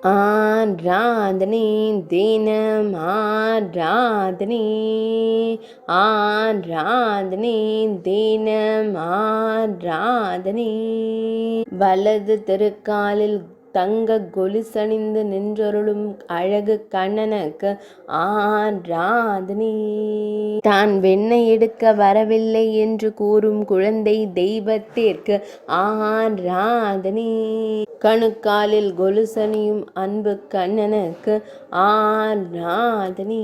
ஆராதனை தினம் ஆராதனை ஆராதனை தினம் ஆராதனை வலது திருக்காலில் தங்க கொலுசணிந்து நின்றருளும் அழகு கண்ணனுக்கு ஆராதனை தான் வெண்ணெய் எடுக்க வரவில்லை என்று கூறும் குழந்தை தெய்வத்திற்கு ஆராதனை கணுக்காலில் கொலுசணியும் அன்பு கண்ணனுக்கு ஆராதனை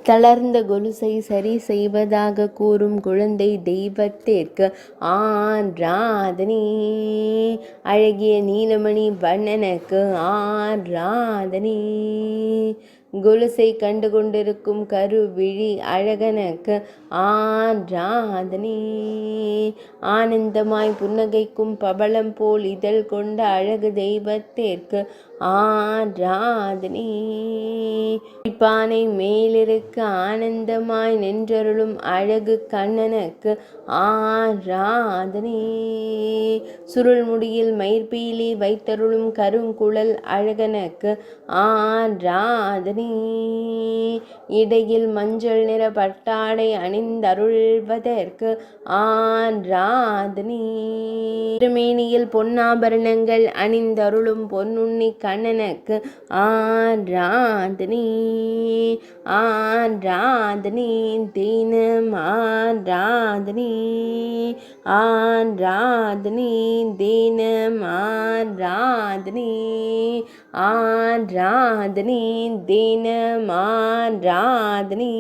தளர்ந்த கொலுசை சரி செய்வதாக கூறும் குழந்தை தெய்வத்திற்கு ஆராதனை அழகிய நீலமணி வண்ணனுக்கு ஆராதனை கொலுசை கண்டு கொண்டிருக்கும் கருவிழி அழகனுக்கு ஆராதனை ஆனந்தமாய் புன்னகைக்கும் பவளம் போல் இதழ் கொண்ட அழகு தெய்வத்திற்கு ஆராதனை பானை மேலிருக்க ஆனந்தமாய் நின்றருளும் அழகு கண்ணனுக்கு ஆராதனை சுருள் முடியில் மயிர்பீலி வைத்தருளும் கருங்குழல் அழகனுக்கு ஆராதனை இடையில் மஞ்சள் நிற பட்டாடை அணிந்தருள்வதற்கு ஆராதனை திருமேனியில் பொன்னாபரணங்கள் அணிந்தருளும் பொன்னுண்ணி கண்ணனுக்கு ஆராதனை ஆராதனை தினம் ஆராதனை ஆராதனை தினம் ஆராதனை ஆராதனை தினம் ஆராதனை